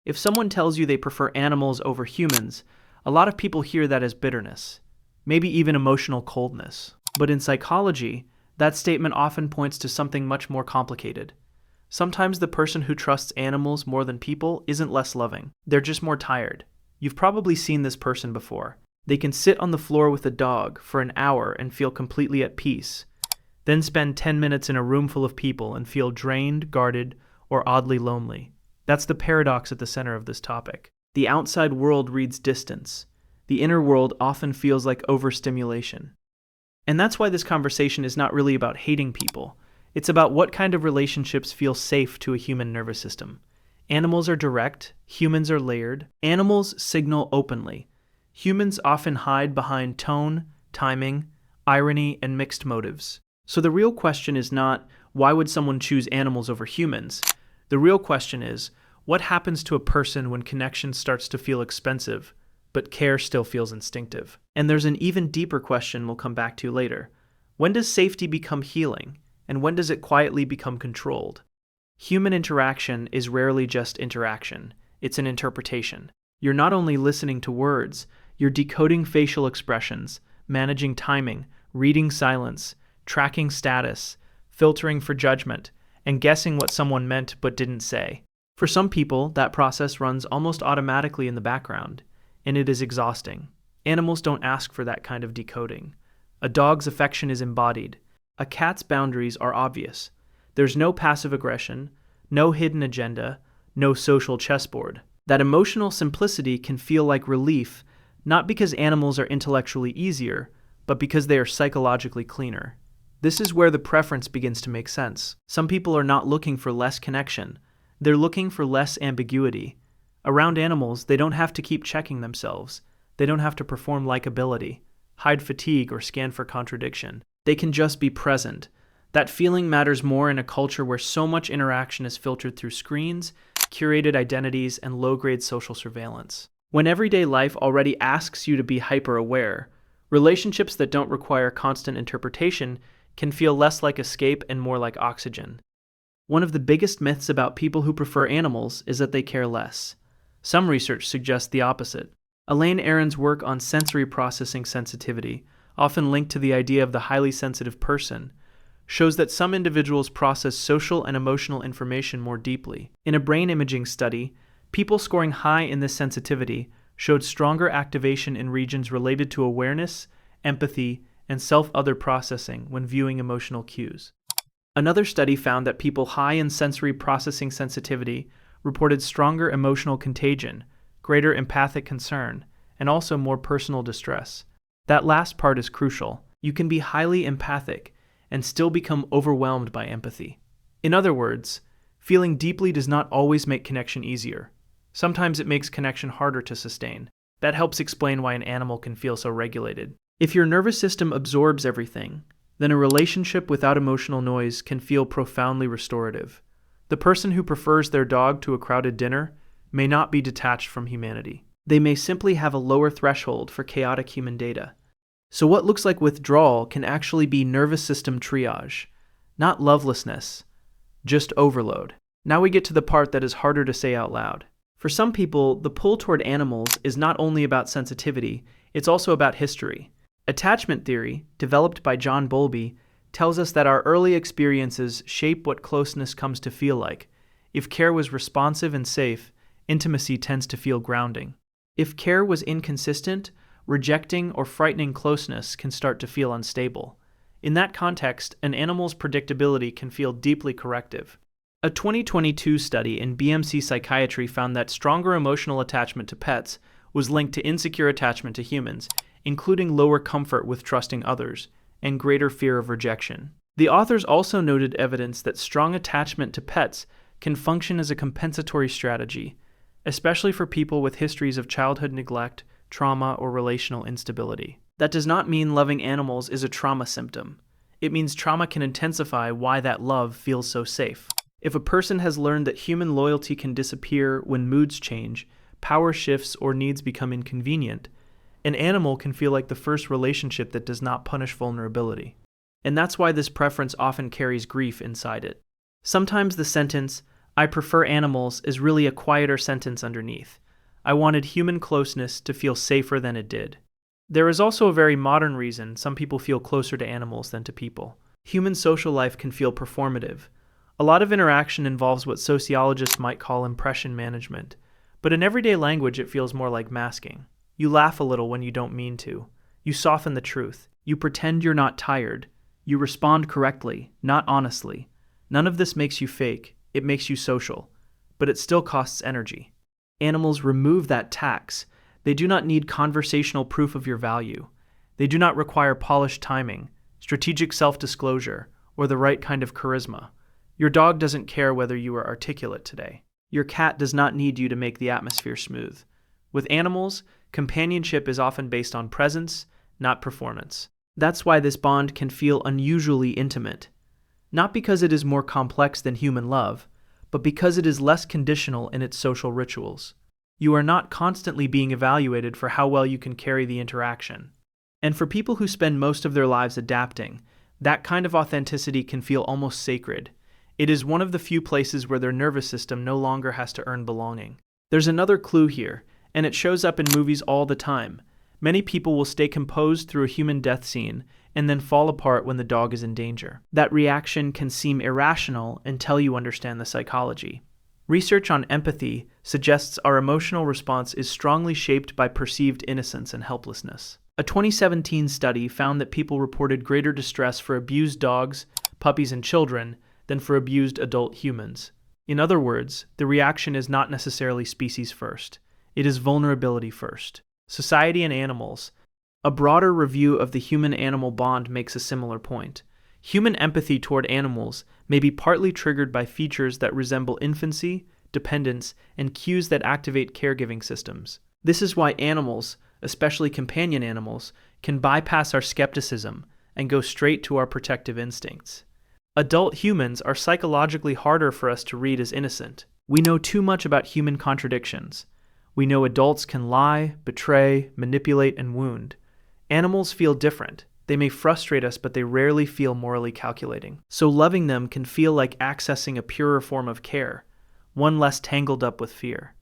If someone tells you they prefer animals over humans, a lot of people hear that as bitterness, maybe even emotional coldness. But in psychology, that statement often points to something much more complicated. Sometimes the person who trusts animals more than people isn't less loving. They're just more tired. You've probably seen this person before. They can sit on the floor with a dog for an hour and feel completely at peace, then spend 10 minutes in a room full of people and feel drained, guarded, or oddly lonely. That's the paradox at the center of this topic. The outside world reads distance. The inner world often feels like overstimulation. And that's why this conversation is not really about hating people. It's about what kind of relationships feel safe to a human nervous system. Animals are direct, humans are layered. Animals signal openly. Humans often hide behind tone, timing, irony, and mixed motives. So the real question is not, why would someone choose animals over humans? The real question is, what happens to a person when connection starts to feel expensive, but care still feels instinctive? And there's an even deeper question we'll come back to later. When does safety become healing, and when does it quietly become controlled? Human interaction is rarely just interaction. It's an interpretation. You're not only listening to words, you're decoding facial expressions, managing timing, reading silence, tracking status, filtering for judgment, and guessing what someone meant but didn't say. For some people, that process runs almost automatically in the background, and it is exhausting. Animals don't ask for that kind of decoding. A dog's affection is embodied. A cat's boundaries are obvious. There's no passive aggression, no hidden agenda, no social chessboard. That emotional simplicity can feel like relief, not because animals are intellectually easier, but because they are psychologically cleaner. This is where the preference begins to make sense. Some people are not looking for less connection. They're looking for less ambiguity. Around animals, they don't have to keep checking themselves. They don't have to perform likability, hide fatigue, or scan for contradiction. They can just be present. That feeling matters more in a culture where so much interaction is filtered through screens, curated identities, and low-grade social surveillance. When everyday life already asks you to be hyper-aware, relationships that don't require constant interpretation can feel less like escape and more like oxygen. One of the biggest myths about people who prefer animals is that they care less. Some research suggests the opposite. Elaine Aron's work on sensory processing sensitivity, often linked to the idea of the highly sensitive person, shows that some individuals process social and emotional information more deeply. In a brain imaging study, people scoring high in this sensitivity showed stronger activation in regions related to awareness, empathy, and self-other processing when viewing emotional cues. Another study found that people high in sensory processing sensitivity reported stronger emotional contagion, greater empathic concern, and also more personal distress. That last part is crucial. You can be highly empathic and still become overwhelmed by empathy. In other words, feeling deeply does not always make connection easier. Sometimes it makes connection harder to sustain. That helps explain why an animal can feel so regulated. If your nervous system absorbs everything, then a relationship without emotional noise can feel profoundly restorative. The person who prefers their dog to a crowded dinner may not be detached from humanity. They may simply have a lower threshold for chaotic human data. So what looks like withdrawal can actually be nervous system triage, not lovelessness, just overload. Now we get to the part that is harder to say out loud. For some people, the pull toward animals is not only about sensitivity, it's also about history. Attachment theory, developed by Bowlby, tells us that our early experiences shape what closeness comes to feel like. If care was responsive and safe, intimacy tends to feel grounding. If care was inconsistent, rejecting or frightening closeness can start to feel unstable. In that context, an animal's predictability can feel deeply corrective. A 2022 study in BMC Psychiatry found that stronger emotional attachment to pets was linked to insecure attachment to humans, including lower comfort with trusting others, and greater fear of rejection. The authors also noted evidence that strong attachment to pets can function as a compensatory strategy, especially for people with histories of childhood neglect, trauma, or relational instability. That does not mean loving animals is a trauma symptom. It means trauma can intensify why that love feels so safe. If a person has learned that human loyalty can disappear when moods change, power shifts, or needs become inconvenient, an animal can feel like the first relationship that does not punish vulnerability. And that's why this preference often carries grief inside it. Sometimes the sentence, "I prefer animals" is really a quieter sentence underneath. I wanted human closeness to feel safer than it did. There is also a very modern reason some people feel closer to animals than to people. Human social life can feel performative. A lot of interaction involves what sociologists might call impression management, but in everyday language it feels more like masking. You laugh a little when you don't mean to. You soften the truth. You pretend you're not tired. You respond correctly, not honestly. None of this makes you fake, it makes you social, but it still costs energy. Animals remove that tax. They do not need conversational proof of your value. They do not require polished timing, strategic self-disclosure, or the right kind of charisma. Your dog doesn't care whether you are articulate today. Your cat does not need you to make the atmosphere smooth. With animals, companionship is often based on presence, not performance. That's why this bond can feel unusually intimate. Not because it is more complex than human love, but because it is less conditional in its social rituals. You are not constantly being evaluated for how well you can carry the interaction. And for people who spend most of their lives adapting, that kind of authenticity can feel almost sacred. It is one of the few places where their nervous system no longer has to earn belonging. There's another clue here, and it shows up in movies all the time. Many people will stay composed through a human death scene and then fall apart when the dog is in danger. That reaction can seem irrational until you understand the psychology. Research on empathy suggests our emotional response is strongly shaped by perceived innocence and helplessness. A 2017 study found that people reported greater distress for abused dogs, puppies, and children than for abused adult humans. In other words, the reaction is not necessarily species first. It is vulnerability first. Society and animals. A broader review of the human-animal bond makes a similar point. Human empathy toward animals may be partly triggered by features that resemble infancy, dependence, and cues that activate caregiving systems. This is why animals, especially companion animals, can bypass our skepticism and go straight to our protective instincts. Adult humans are psychologically harder for us to read as innocent. We know too much about human contradictions. We know adults can lie, betray, manipulate, and wound. Animals feel different. They may frustrate us, but they rarely feel morally calculating. So loving them can feel like accessing a purer form of care, one less tangled up with fear.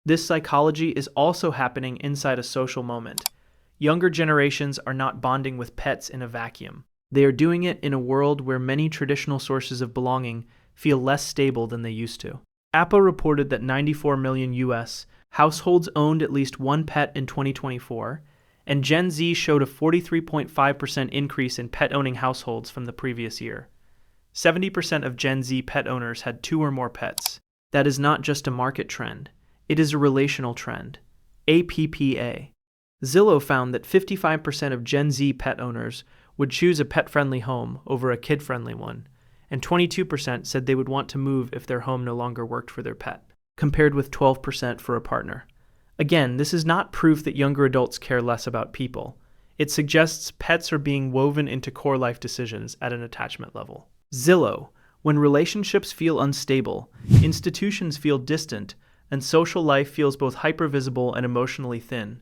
This psychology is also happening inside a social moment. Younger generations are not bonding with pets in a vacuum. They are doing it in a world where many traditional sources of belonging feel less stable than they used to. APA reported that 94 million U.S. households owned at least one pet in 2024, and Gen Z showed a 43.5% increase in pet-owning households from the previous year. 70% of Gen Z pet owners had 2 or more pets. That is not just a market trend. It is a relational trend. APPA. Zillow found that 55% of Gen Z pet owners would choose a pet-friendly home over a kid-friendly one, and 22% said they would want to move if their home no longer worked for their pet, compared with 12% for a partner. Again, this is not proof that younger adults care less about people. It suggests pets are being woven into core life decisions at an attachment level. Zillow. When relationships feel unstable, institutions feel distant, and social life feels both hypervisible and emotionally thin,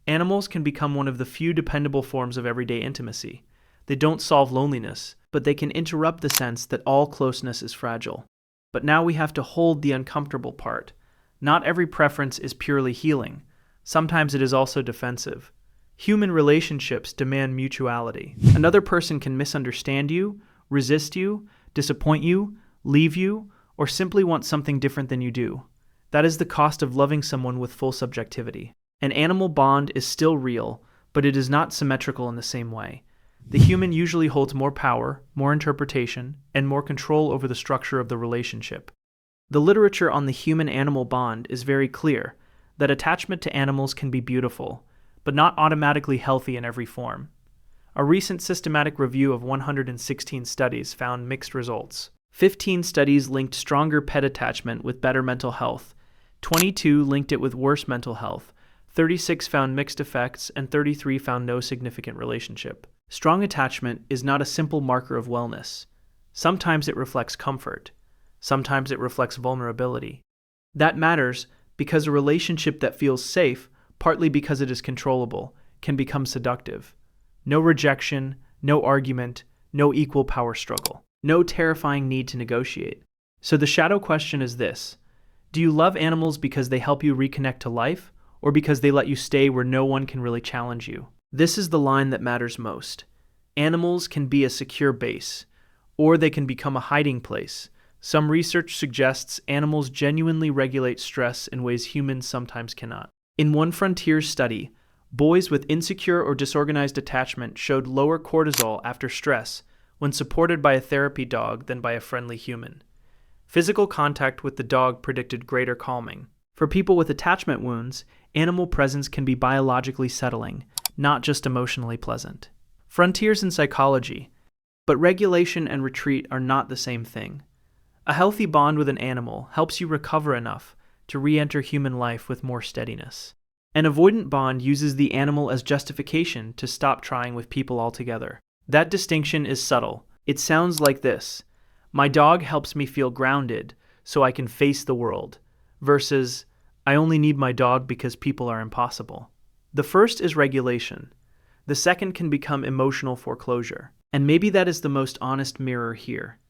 animals can become one of the few dependable forms of everyday intimacy. They don't solve loneliness, but they can interrupt the sense that all closeness is fragile. But now we have to hold the uncomfortable part. Not every preference is purely healing. Sometimes it is also defensive. Human relationships demand mutuality. Another person can misunderstand you, resist you, disappoint you, leave you, or simply want something different than you do. That is the cost of loving someone with full subjectivity. An animal bond is still real, but it is not symmetrical in the same way. The human usually holds more power, more interpretation, and more control over the structure of the relationship. The literature on the human-animal bond is very clear that attachment to animals can be beautiful, but not automatically healthy in every form. A recent systematic review of 116 studies found mixed results. 15 studies linked stronger pet attachment with better mental health, 22 linked it with worse mental health, 36 found mixed effects, and 33 found no significant relationship. Strong attachment is not a simple marker of wellness. Sometimes it reflects comfort. Sometimes it reflects vulnerability. That matters because a relationship that feels safe, partly because it is controllable, can become seductive. No rejection, no argument, no equal power struggle, no terrifying need to negotiate. So the shadow question is this: do you love animals because they help you reconnect to life, or because they let you stay where no one can really challenge you? This is the line that matters most. Animals can be a secure base, or they can become a hiding place. Some research suggests animals genuinely regulate stress in ways humans sometimes cannot. In one Frontiers study, boys with insecure or disorganized attachment showed lower cortisol after stress when supported by a therapy dog than by a friendly human. Physical contact with the dog predicted greater calming. For people with attachment wounds, animal presence can be biologically settling, not just emotionally pleasant. Frontiers in psychology. But regulation and retreat are not the same thing. A healthy bond with an animal helps you recover enough to re-enter human life with more steadiness. An avoidant bond uses the animal as justification to stop trying with people altogether. That distinction is subtle. It sounds like this: my dog helps me feel grounded so I can face the world, versus I only need my dog because people are impossible. The first is regulation. The second can become emotional foreclosure. And maybe that is the most honest mirror here.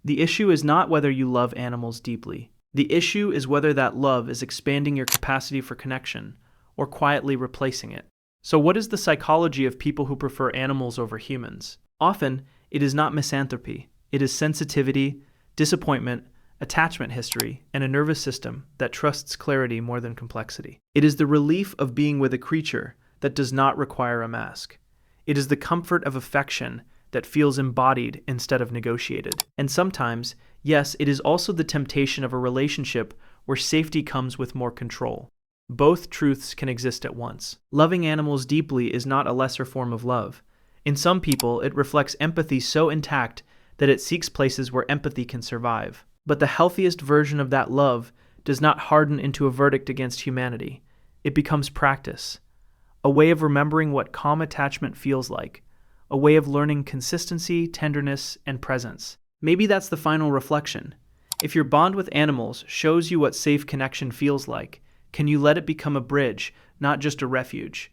The issue is not whether you love animals deeply. The issue is whether that love is expanding your capacity for connection or quietly replacing it. So what is the psychology of people who prefer animals over humans? Often, it is not misanthropy. It is sensitivity, disappointment, attachment history, and a nervous system that trusts clarity more than complexity. It is the relief of being with a creature that does not require a mask. It is the comfort of affection that feels embodied instead of negotiated. And sometimes, yes, it is also the temptation of a relationship where safety comes with more control. Both truths can exist at once. Loving animals deeply is not a lesser form of love. In some people, it reflects empathy so intact that it seeks places where empathy can survive. But the healthiest version of that love does not harden into a verdict against humanity. It becomes practice, a way of remembering what calm attachment feels like, a way of learning consistency, tenderness, and presence. Maybe that's the final reflection. If your bond with animals shows you what safe connection feels like, can you let it become a bridge, not just a refuge?